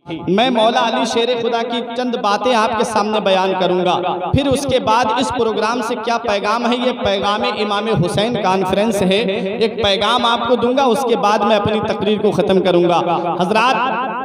मैं मौला अली शेर खुदा की चंद बातें आपके सामने बयान करूंगा। फिर उसके बाद इस प्रोग्राम से क्या पैगाम है, ये पैगाम इमाम हुसैन कॉन्फ्रेंस है, एक पैगाम आपको दूंगा। उसके बाद मैं अपनी तकरीर को ख़त्म करूंगा। हजरात,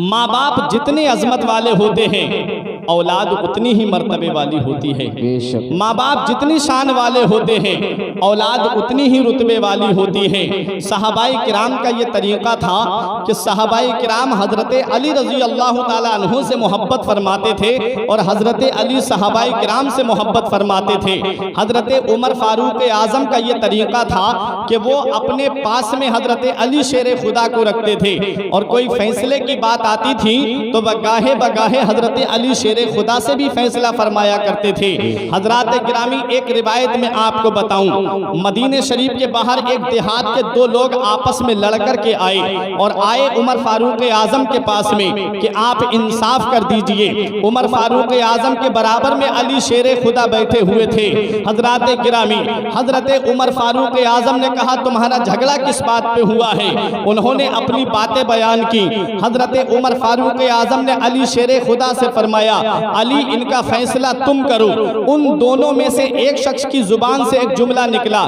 माँ बाप जितने अजमत वाले होते हैं, औलाद उतनी ही मर्तबे वाली होती है। माँ बाप जितनी शान वाले होते हैं, औलाद उतनी ही रुतबे वाली होती है। सहाबाई किराम का ये तरीक़ा था कि सहाबाई किराम हज़रत अली रज़ी अल्लाह ताला अन्हु से मोहब्बत फरमाते थे और हज़रत अली सहाबाई किराम से मोहब्बत फरमाते थे। हज़रत उमर फ़ारूक आज़म का ये तरीक़ा था कि वो अपने पास में हज़रत अली शेर खुदा को रखते थे और कोई फैसले की बात आती थी तो बगाहे बगाहे हज़रत अली शेर खुदा से भी फैसला फरमाया करते थे। हजरात गिरामी, एक रिवायत में आपको बताऊं, मदीने शरीफ के बाहर एक देहात के दो लोग आपस में लड़कर के आए और आए उमर फारूक आजम के पास में कि आप इंसाफ कर दीजिए। उमर फारूक आजम के बराबर में अली शेर खुदा बैठे हुए थे। हजरात गिरामी, हजरत उमर फारूक आजम ने कहा, तुम्हारा झगड़ा किस बात पे हुआ है? उन्होंने अपनी बातें बयान की। हजरत उमर फारूक आजम ने अली शेर खुदा से फरमाया, अली, इनका फैसला तुम करो। उन दोनों में से एक शख्स की जुबान से एक जुमला निकला,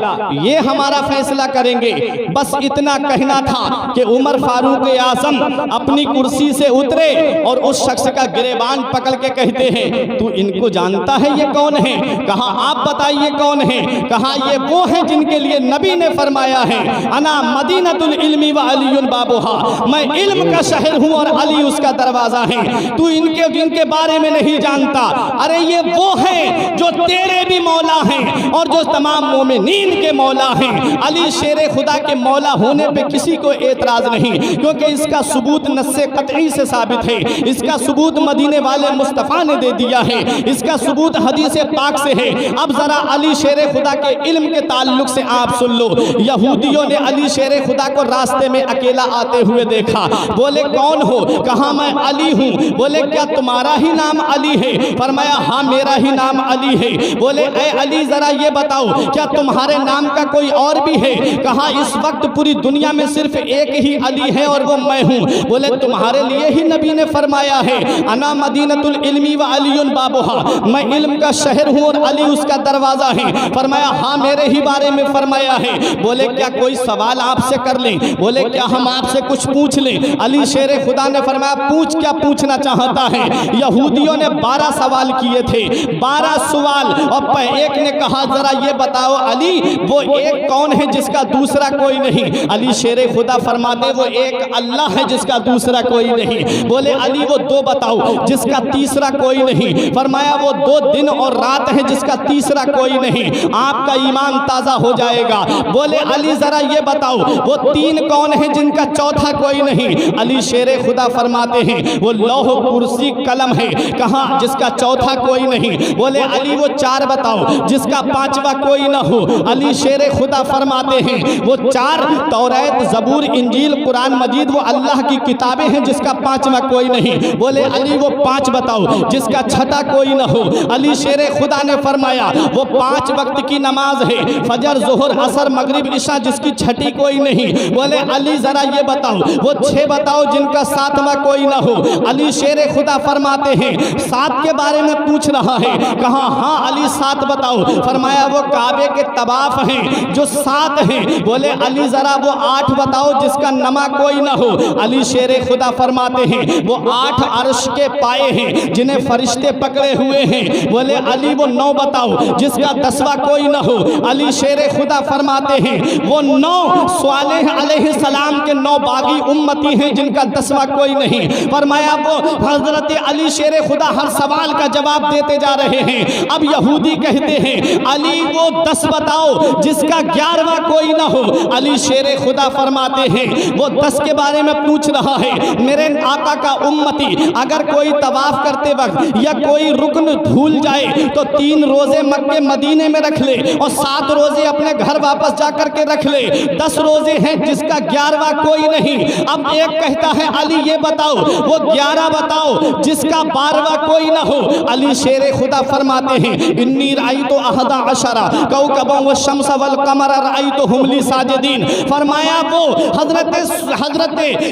ये हमारा फैसला करेंगे। बस इतना कहना था कि उमर फारूक आजम अपनी कुर्सी से उतरे और उस शख्स का गिरेबान पकड़ के कहते हैं, तू इनको जानता है, ये कौन है? कहा, आप बताइए कौन है? कहा, ये वो है जिनके लिए नबी ने फरमाया है, अना मदीनतुल इल्मी व अलीयुन बाबुहा, मैं इल्म का शहर हूँ और अली उसका दरवाजा है। तू इनके जिनके बारे में नहीं जानता, अरे ये वो है जो तेरे भी मौला हैं और जो तमाम मोमिनीन के मौला हैं। अली शेर खुदा के मौला होने पे किसी को एतराज नहीं, क्योंकि इसका सबूत नस्से कतई से साबित है। इसका सबूत मदीने वाले मुस्तफ़ा ने दे दिया है, इसका सबूत हदीस पाक से है। अब जरा अली शेर खुदा के इल्म के ताल्लुक से आप सुन लो। यहूदियों ने अली शेर खुदा को रास्ते में अकेला आते हुए देखा। बोले, कौन हो? कहा, मैं अली हूँ। बोले, क्या तुम्हारा ही नाम अली है? फरमाया, हाँ, मेरा ही नाम अली है। बोले, ए अली, जरा ये बताओ, क्या तुम्हारे नाम का कोई और भी है? कहा, इस वक्त पूरी दुनिया में सिर्फ एक ही अली है और वो मैं हूँ। बोले, तुम्हारे लिए ही नबी ने फरमाया है, अना मदीनतुल इल्मी व अलीयुन बाबुहा, मैं इल्म का शहर हूँ और अली उसका दरवाजा है। फरमाया, हाँ, मेरे ही बारे में फरमाया है। बोले, क्या कोई सवाल आपसे कर लें? बोले, क्या हम आपसे कुछ पूछ लें? अली शेर खुदा ने फरमाया, पूछ, क्या पूछना चाहता है? यहूदियों ने 12 सवाल किए थे, 12 सवाल। और एक ने कहा, जरा ये बताओ अली, वो एक कौन है जिसका दूसरा कोई नहीं? अली शेर खुदा फरमाते, वो एक अल्लाह है जिसका दूसरा कोई नहीं। बोले, अली, वो 2 बताओ जिसका तीसरा कोई नहीं। फरमाया, वो 2 दिन और रात है जिसका तीसरा कोई नहीं। आपका ईमान ताज़ा हो जाएगा। बोले, अली, जरा ये बताओ, वो 3 कौन है जिनका चौथा कोई नहीं? अली शेर खुदा फरमाते हैं, वो लौह कुर्सी कलम है। कहा, जिसका चौथा कोई नहीं। बोले, अली, वो 4 बताओ जिसका 5वां कोई ना हो। अली शेर खुदा फरमाते हैं, वो 4 तौरात, ज़बूर, इंजील, कुरान मजीद, वो अल्लाह की किताबें हैं जिसका 5वां कोई नहीं। बोले, अली, वो 5 बताओ जिसका 6था कोई ना हो। अली शेर खुदा ने फरमाया, वो 5 वक्त की नमाज है, फजर, जोहर, असर, मगरिब, इशा, जिसकी 6ठी कोई नहीं। बोले, अली, जरा ये बताओ, वो 6 बताओ जिनका 7वां कोई ना हो। अली शेर खुदा फरमाते हैं, 7 के बारे में पूछ रहा है। कहा, हाँ अली, 7 बताओ। फरमाया, वो काबे के तवाफ हैं जो 7 हैं। बोले, अली, जरा वो 8 बताओ जिसका नमा कोई ना हो। अली शेर खुदा फरमाते हैं, वो 8 अर्श के पाए हैं जिन्हें फरिश्ते पकड़े हुए हैं। बोले, अली, वो 9 बताओ जिसका 10वां कोई ना हो। अली शेर खुदा फरमाते हैं, वो 9 स्वालेह अलैहिस्सलाम के 9 बागी उम्मती हैं जिनका 10वां कोई नहीं। फरमाया, वो हजरत अली शेर खुदा हर सवाल का जवाब देते जा रहे हैं। अब यहूदी कहते हैं, अली, वो 10 बताओ जिसका 11वां कोई ना हो। अली शेर खुदा फरमाते हैं, वो 10 के बारे में पूछ रहा है। मेरे आका का उम्मती अगर कोई तवाफ करते वक्त या कोई रुकन भूल जाए तो 3 रोजे मक्के मदीने में रख ले और 7 रोजे अपने घर वापस जाकर के रख ले। 10 रोजे हैं जिसका 11वां कोई नहीं। अब एक कहता है, अली, ये बताओ, वो 11 बताओ जिसका 12 बारवा कोई ना हो। अली शेर खुदा फरमाते हैं इन्नी राइतो अहदा अशरा कौकबों व शम्स वल कमर राइतो हुमली साजिदीन। फरमाया वो हजरत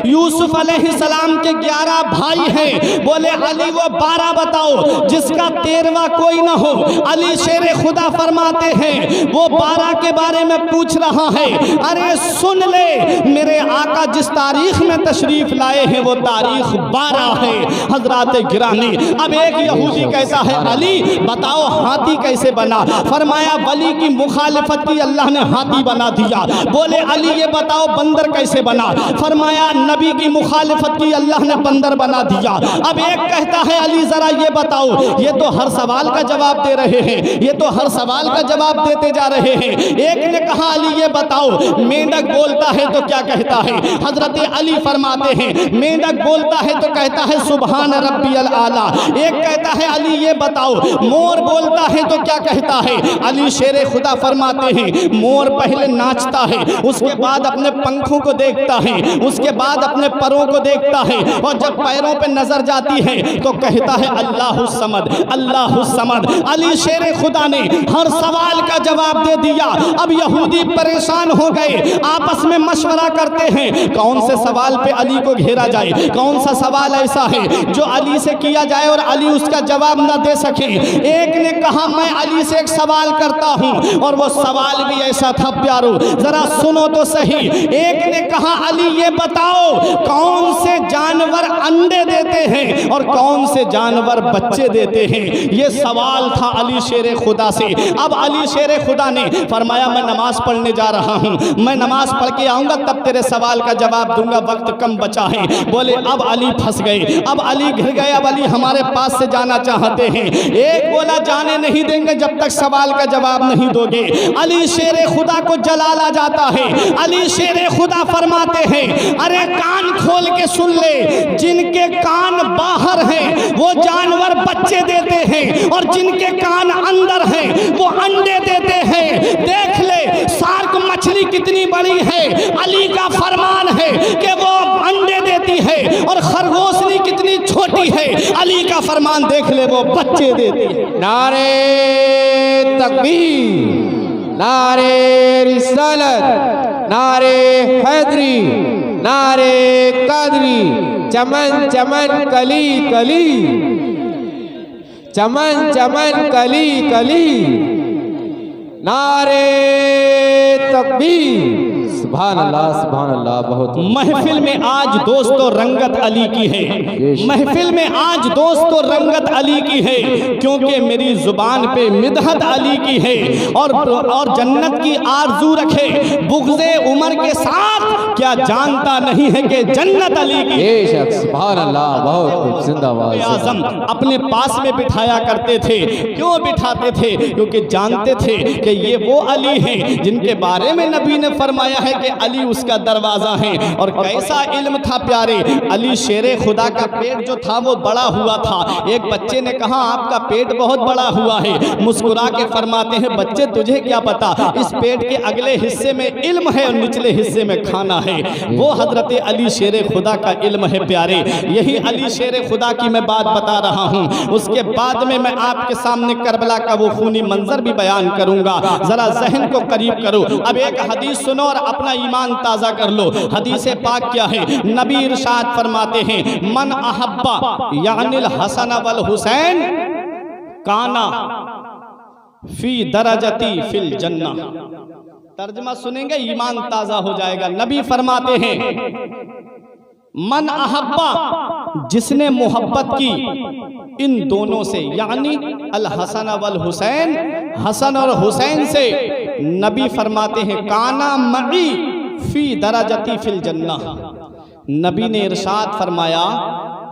यूसुफ अलैहिस्सलाम के 11 भाई हैं, बोले अली वो 12 बताओ जिसका 13वां कोई ना हो। अली शेर खुदा फरमाते हैं वो 12 के बारे में पूछ रहा है, अरे सुन ले मेरे आका जिस तारीख में तशरीफ लाए हैं वो तारीख 12 है हजरात गिरानी। अब एक यहूदी कहता है अली बताओ हाथी कैसे बना? फरमाया वली की मुखालिफत की अल्लाह ने हाथी बना दिया। बोले अली ये बताओ बंदर कैसे बना? फरमाया नबी की मुखालिफत की अल्लाह ने बंदर बना दिया। अब एक कहता है अली जरा ये बताओ, ये तो हर सवाल का जवाब दे रहे हैं, ये तो हर सवाल का जवाब देते जा रहे हैं। एक ने कहा अली ये बताओ मेंढक बोलता है तो क्या कहता है? हजरत अली फरमाते हैं मेंढक बोलता है तो कहता है सुभान रब्बियल आला। एक कहता है अली ये बताओ मोर बोलता है तो क्या कहता है? अली शेर खुदा फरमाते हैं मोर पहले नाचता है, उसके बाद अपने पंखों को देखता है, उसके बाद अपने परों को देखता है, और जब पैरों पे नजर जाती है तो कहता है अल्लाहु समद अल्लाहु समद। अली शेर खुदा ने हर सवाल का जवाब दे दिया। अब यहूदी परेशान हो गए, आपस में मशवरा करते हैं कौन से सवाल पे अली को घेरा जाए, कौन सा सवाल ऐसा है जो अली से किया जाए और अली उसका जवाब ना दे सके। एक ने कहा मैं अली से एक सवाल करता हूं, और वो सवाल भी ऐसा था प्यारो जरा सुनो तो सही। एक ने कहा अली ये बताओ कौन से जानवर अंडे देते हैं और कौन से जानवर बच्चे देते हैं? ये सवाल था अली शेर खुदा से। अब अली शेर खुदा ने फरमाया मैं नमाज पढ़ने जा रहा हूं, मैं नमाज पढ़ के आऊंगा तब तेरे सवाल का जवाब दूंगा, वक्त कम बचा है। बोले अब अली फंस गए, अब अली घिर गए, अब अली हमारे पास से जाना चाहते हैं। एक बोला जाने नहीं देंगे जब तक सवाल का जवाब नहीं दोगे। अली शेर खुदा को जलाल आ जाता है। अली शेर खुदा फरमाते हैं अरे कान खोल के सुन ले, जिनके कान बाहर हैं वो जानवर बच्चे देते हैं और जिनके कान अंदर हैं वो अंडे देते हैं। देख ले शार्क मछली कितनी बड़ी है, अली का फरमान है कि वो अंडे देती है, और खरगोशनी कितनी छोटी है, अली का फरमान देख ले वो बच्चे देती है। नारे तकबीर, नारे रिसालत, नारे हैदरी, नारे कादरी, चमन चमन कली कली, चमन चमन कली कली, नारे तकबीर। सुभान अल्लाह सुभान अल्लाह। बहुत महफिल में आज दोस्तों रंगत अली की है, महफिल में आज दोस्तों रंगत अली की है, क्योंकि मेरी जुबान पे मिदहत अली की है, और जन्नत की आरजू रखे बुग़्ज़े उमर के साथ क्या जानता नहीं है कि जन्नत अली की है। सुभान अल्लाह। बहुत जिंदाबाद। आज़म अपने पास में बिठाया करते थे। क्यों बिठाते थे? क्योंकि जानते थे कि ये वो अली हैं जिनके बारे में नबी ने फरमाया है कि अली उसका दरवाज़ा है। और कैसा इल्म था प्यारे, अली शेर खुदा का पेट जो था वो बड़ा हुआ था। एक बच्चे ने कहा आपका पेट बहुत बड़ा हुआ है, मुस्कुरा के फरमाते हैं बच्चे तुझे क्या पता, इस पेट के अगले हिस्से में इल्म है और निचले हिस्से में खाना है। वो हजरत अली शेर खुदा का इल्म है प्यारे। यही अली शेर खुदा की मैं बात बता रहा हूँ। उसके बाद में मैं आपके सामने करबला का वो खूनी मंजर भी बयान करूंगा, जरा जहन को करीब करो। अब एक हदीस सुनो और अपना ईमान ताज़ा कर लो। हदीस पाक क्या है? नबी इरशाद फरमाते हैं मन अहब्बा यानिल हसन वल हुसैन काना फी दरजती फिल जन्ना। तर्जमा सुनेंगे ईमान ताज़ा हो जाएगा। नबी फरमाते हैं मन अहब्बा जिसने मोहब्बत की इन दोनों से, यानी अल हसन वल हुसैन, हसन और हुसैन से, नबी फरमाते हैं काना मई फी दरजती फिल जन्ना। नबी ने इरशाद फरमाया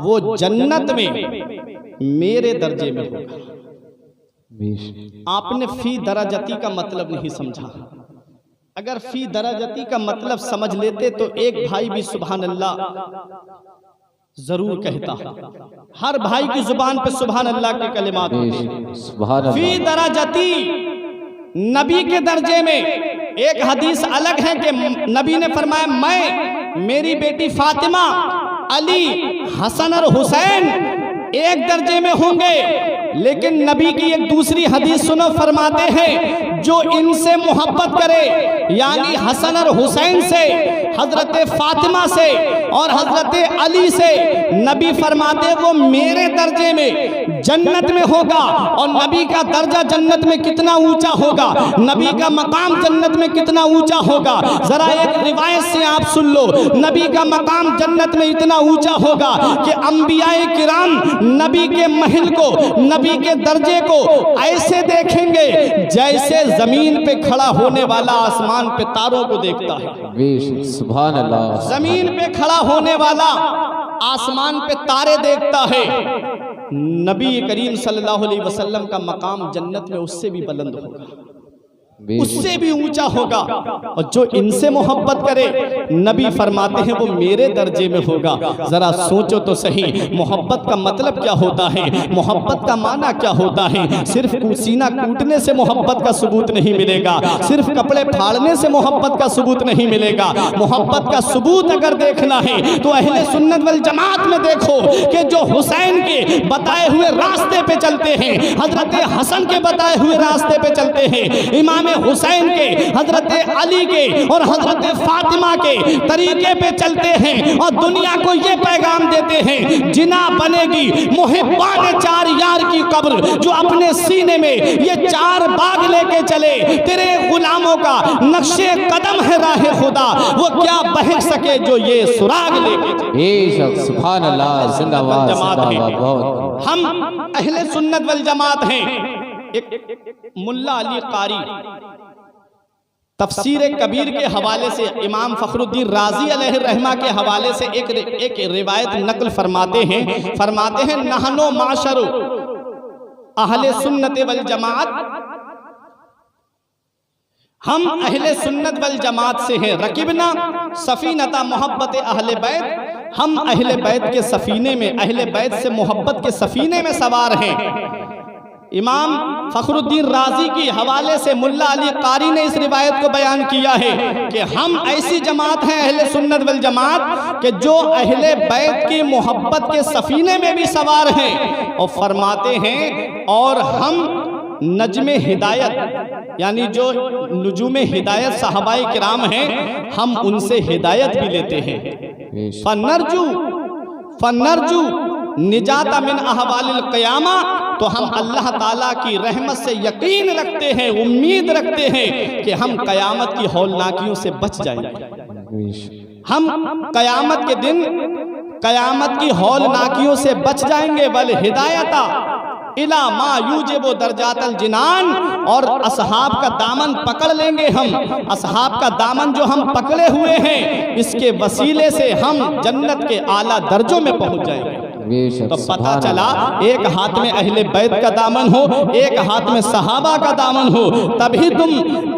वो जन्नत में मेरे दर्जे में होगा। आपने फी दरजती का मतलब नहीं समझा। अगर फी दरजती का मतलब समझ लेते तो एक भाई भी सुभान अल्लाह जरूर कहता। हर भाई की जुबान पे सुभान अल्लाह के कलिमात होते। फी दरजती नबी के दर्जे में। एक हदीस अलग है कि नबी ने फरमाया मैं, मेरी बेटी फातिमा, अली, हसन और हुसैन एक दर्जे में होंगे। लेकिन नबी की एक दूसरी हदीस सुनो, फरमाते हैं जो इनसे मोहब्बत करे, यानी हसन और हुसैन से, हजरत फातिमा से और हजरत अली से, नबी फरमाते वो मेरे दर्जे में जन्नत में होगा। और नबी का दर्जा जन्नत में कितना ऊंचा होगा, नबी का मकाम जन्नत में कितना ऊंचा होगा, जरा एक रिवायत से आप सुन लो। नबी का मकाम जन्नत में इतना ऊंचा होगा कि अंबियाए किराम नबी के महल को, नबी के दर्जे को ऐसे देखेंगे जैसे जमीन पे खड़ा होने वाला आसमान पे तारों को देखता है। सुभान अल्लाह। जमीन पे खड़ा होने वाला आसमान पे तारे देखता है। नबी करीम सल्लल्लाहु अलैहि वसल्लम का मकाम जन्नत में उससे भी बुलंद होगा, उससे भी ऊंचा होगा। और जो इनसे मोहब्बत करे, नबी फरमाते हैं वो मेरे दर्जे में होगा। जरा सोचो तो सही, मोहब्बत का मतलब क्या होता है, मोहब्बत का माना क्या होता है। सिर्फ सीना कूटने से मोहब्बत का सबूत नहीं मिलेगा, सिर्फ कपड़े फाड़ने से मोहब्बत का सबूत नहीं मिलेगा। मोहब्बत का सबूत अगर देखना है तो अहले सुन्नत वल जमात में देखो कि जो हुसैन के बताए हुए रास्ते पे चलते हैं, हजरत हसन के बताए हुए रास्ते पे चलते हैं, इमाम हुसैन के, हजरत अली के और हजरत फातिमा के तरीके पे चलते हैं और दुनिया को ये पैगाम देते हैं, जिना बनेगी मुहिब्बान चार यार की कब्र, जो अपने सीने में ये चार बाग लेके चले। तेरे गुलामों का नक्शे कदम है राह खुदा, वो क्या बह सके जो ये सुराग लेके। सुभान अल्लाह, जिंदाबाद जिंदाबाद। बहुत हम अहले सुन्नत वल जमात हैं। एक मुल्ला अली कारी तफसीर कबीर के हवाले से, इमाम फखरुद्दीन राजी अलैहि रहमा के हवाले से एक रिवायत नकल फरमाते हैं नहनो माशरु अहले सुन्नत वल जमात, हम अहले सुन्नत वल जमात से हैं। रकीबना सफीनता मोहब्बत अहले बैत, हम अहले बैत के सफीने में, अहले बैत से मोहब्बत के सफीने में सवार हैं। इमाम फखरुद्दीन राजी की हवाले से मुल्ला अली कारी ने इस रिवायत को बयान किया है कि हम ऐसी जमात हैं अहले सुन्नत वल जमात कि जो अहले बैत की मोहब्बत के सफीने में भी सवार हैं। और फरमाते हैं और हम नजमे हिदायत, यानी जो नुजूम हिदायत सहाबाए किराम हैं, हम उनसे हिदायत भी लेते हैं। फनरजू निजाता मिन अहवालिल क़यामा, तो हम अल्लाह ताला की रहमत से यकीन रखते हैं, उम्मीद रखते हैं कि हम क़यामत की हौलनाकियों से बच जाएंगे। हम क़यामत के दिन क़यामत की हौलनाकियों से बच जाएंगे। वल हिदायता इला मा यूजिबु दर्जातल जिनान, और असहाब का दामन पकड़ लेंगे हम। असहाब का दामन जो हम पकड़े हुए हैं, इसके वसीले से हम जन्नत के आला दर्जों में पहुंच जाएंगे। तो पता चला एक हाथ में अहले बैत का दामन हो, एक हाथ में सहाबा का दामन हो, तभी तुम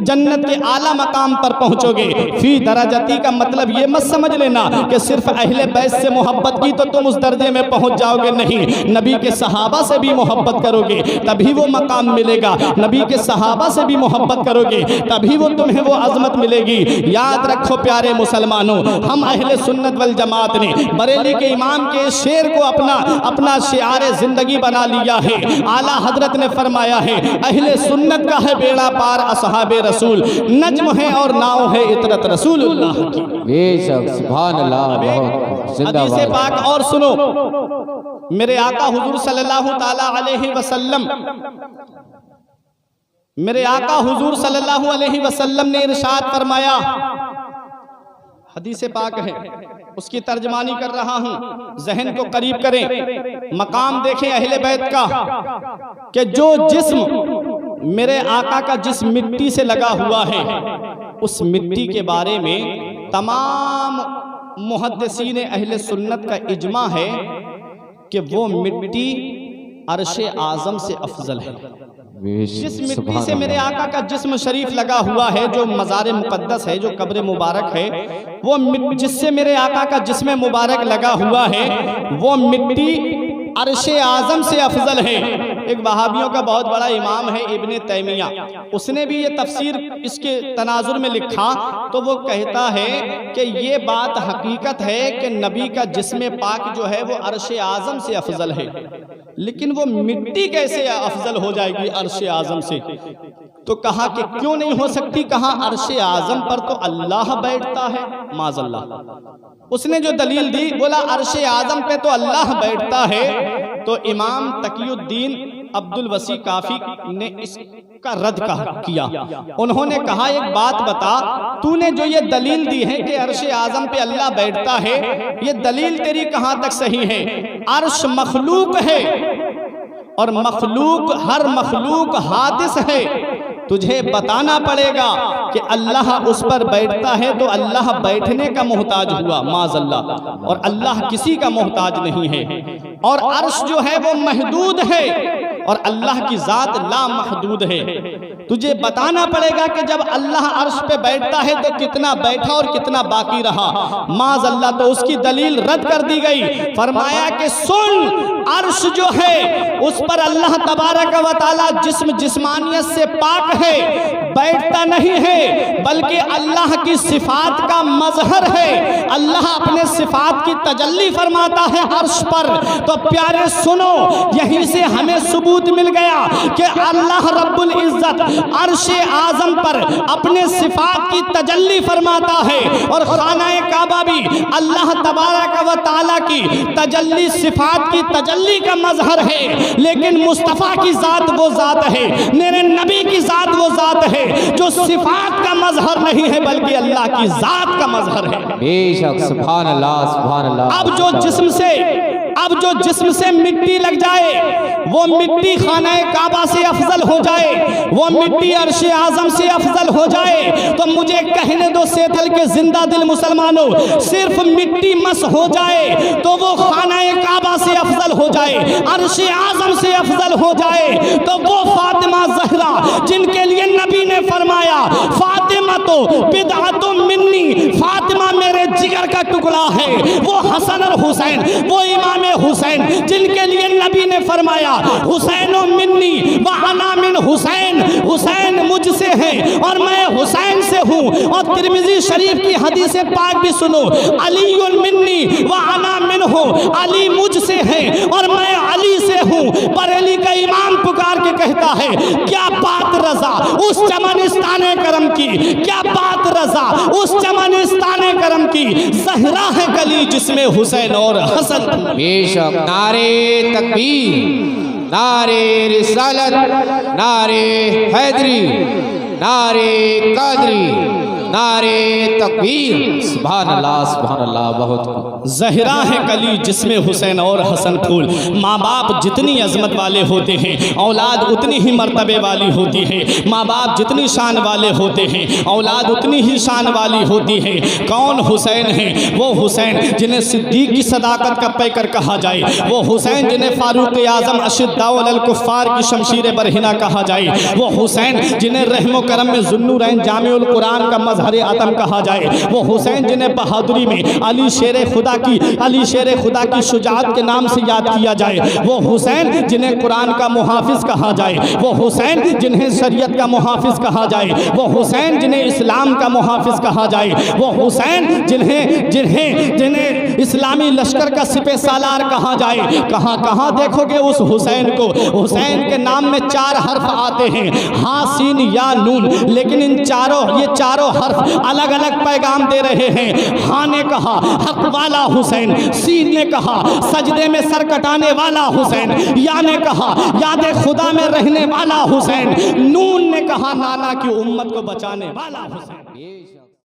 जन्नत के आला मकाम पर पहुंचोगे। फी दराजती का मतलब ये मत समझ लेना कि सिर्फ अहले बैत से मोहब्बत की तो तुम उस दर्जे में पहुंच जाओगे, नहीं। नबी के सहाबा से भी मोहब्बत करोगे तभी वो मकाम मिलेगा, नबी के सहाबा से भी मोहब्बत करोगे तभी वो तुम्हें वो अजमत मिलेगी। याद रखो प्यारे मुसलमानों, हम अहले सुन्नत वल जमात ने बरेली के इमाम के शेर को अपना शिआरे जिंदगी बना लिया है। आला हजरत ने फरमाया है, अहले सुन्नत का है बेड़ा पार असहाबे रसूल, नज्म है और नाव है इतरत रसूलुल्लाह की। बेशक सुभान अल्लाह, बहुत जिंदाबाद। हदीस पाक और सुनो, मेरे आका हुजूर सल्लल्लाहु ताला अलैहि वसल्लम, मेरे आका हुजूर सल्लल्लाहु अलैहि वसल्लम ने इरशाद फरमाया, हदीस पाक है, उसकी तर्जमानी कर रहा हूं, जहन को करीब करें। मकाम देखें अहले बैत का कि जो जिस्म मेरे आका का जिस मिट्टी से लगा हुआ है, उस मिट्टी के बारे में तमाम मुहद्दिसीन अहले सुन्नत का इजमा है कि वो मिट्टी अर्शे आज़म से अफजल है। जिस मिट्टी से मेरे आका का जिस्म शरीफ लगा हुआ है, जो मज़ार मुक़द्दस है, जो कब्र मुबारक है, वो जिससे मेरे आका का जिस्म मुबारक लगा हुआ है, वो मिट्टी अर्शे आज़म से अफजल है। एक वहाबियों का बहुत बड़ा इमाम है इब्ने तैमिया, उसने भी ये तफसीर इसके तनाजुर में लिखा, तो वो कहता है कि ये बात हकीकत है कि नबी का जिस्म पाक जो है वो अर्श आज़म से अफजल है, लेकिन वो मिट्टी कैसे अफजल हो जाएगी अर्श आज़म से? तो कहा कि क्यों नहीं हो सकती, कहा अर्श आज़म पर तो अल्लाह बैठता है, माज़अल्लाह। उसने जो दलील दी, बोला अर्श आज़म पे तो अल्लाह बैठता है। तो इमाम तकीउद्दीन अब्दुल वसी काफी ने इसका रद्द किया। उन्होंने कहा एक बात बता, तूने जो ये दलील दी है कि अर्श आज़म पे अल्लाह बैठता है, ये दलील तेरी कहाँ तक सही है? अर्श मखलूक है और मखलूक, हर मखलूक हादिस है। तुझे बताना पड़ेगा कि अल्लाह उस पर बैठता है तो अल्लाह बैठने का मोहताज हुआ, माज़अल्लाह, और अल्लाह किसी का मोहताज नहीं है। और अर्श जो है वो महदूद है और अल्लाह की ज़ात लामहदूद है। तुझे बताना पड़ेगा कि जब अल्लाह अर्श पे बैठता है तो कितना बैठा और कितना बाकी रहा, माज़अल्लाह। तो उसकी दलील रद्द कर दी गई। फरमाया कि सुन, अर्श जो है उस पर अल्लाह तबारक व तआला जिस्मानियत से पाक है, बैठता नहीं है, बल्कि अल्लाह की सिफात का मजहर है। अल्लाह अपने सिफात की तजल्ली फरमाता है अर्श पर। तो प्यारे सुनो, यहीं से हमें सबूत मिल गया कि अल्लाह रब्बुल इज्जत अर्श आज़म पर अपने सिफात की तजल्ली फरमाता है। और खानाए काबा भी अल्लाह तबारक व तआला की तजल्ली, सिफात की तजल्ली का मजहर है। लेकिन मुस्तफ़ा की ज़ात वो ज़ात है, मेरे नबी की ज़ात वो ज़ात है जो सिफात का मजहर नहीं है बल्कि अल्लाह की ज़ात का मजहर है। बेशक, सुभान अल्लाह, सुभान अल्लाह। अब जो जिस्म से मिट्टी लग जाए, वो मिट्टी खानाए काबा से अफजल हो जाए, वो मिट्टी अर्श आज़म से अफजल हो जाए, तो मुझे कहने दो सेथल के जिंदा दिल मुसलमानों, सिर्फ मिट्टी मस हो जाए तो वो खानाए काबा से अफजल हो जाए, अर्श आज़म से अफजल हो जाए। तो वो फातिमा ज़हरा जिनके लिए नबी ने फरमाया फातिमा तो बिदअतुम मिन्नी, फातिमा मेरे जिगर का टुकड़ा है, वो हसन और हुसैन, वो इमाम हुसैन जिनके लिए नबी ने फरमाया हुसैन मिन्नी व अना मिन हुसैन, हुसैन मुझसे है और मैं हुसैन से हूँ। और तिरमिज़ी शरीफ की हदीस पाक भी सुनो, अली मिन्नी व अना मिन्हु, अली मुझसे है और मैं अली से हूँ। बरेली का इमाम पुकार के कहता है क्या बात रजा उस चमनिस्ताने करम की, क्या बात रजा उस चमनिस्ताने करम की, ज़हरा है कली जिसमें हुसैन और हसन। बेशक, नारे तकबीर, नारे रिसालत, नारे हैदरी, नारे कादरी, नारे तकबीर, सुभान अल्लाह, सुभान अल्लाह। बहुत ज़हरा है कली जिसमें हुसैन और हसन फूल। माँ बाप जितनी अजमत वाले होते हैं, औलाद उतनी ही मर्तबे वाली होती है। माँ बाप जितनी शान वाले होते हैं, औलाद उतनी ही शान वाली होती है। कौन हुसैन है? वो हुसैन जिन्हें सिद्दीक की सदाकत का पैकर कहा जाए, वो हुसैन जिन्हें फारूक आज़म अशिद्दाउ अलल कुफ़ार की शमशीर बरहिना कहा जाए, वो हुसैन जिन्हें रहमो करम में ज़ुन्नूरैन जामिउल कुरान का मजहर आदम कहा जाए, वो हुसैन जिन्हें बहादुरी में अली शेर खुदा की शुजाअत के नाम से याद किया जाए, वो हुसैन जिन्हें कुरान का मुहाफिज कहा जाए, वो हुसैन जिन्हें शरीयत का मुहाफिज कहा जाए, वो हुसैन जिन्हें इस्लाम का मुहाफिज कहा जाए, वो हुसैन जिन्हें इस्लामी लश्कर का सिपह सालार कहा जाए। कहाँ कहाँ देखोगे उस हुसैन को? हुसैन के नाम में 4 हर्फ आते हैं, हाँ सीन या नून, लेकिन इन ये चारों हर्फ अलग अलग पैगाम दे रहे हैं। हाँ ने कहा हक वाला हुसैन, सीन ने कहा सजदे में सर कटाने वाला हुसैन, या ने कहा याद खुदा में रहने वाला हुसैन, नून ने कहा नाना की उम्मत को बचाने वाला हुसैन।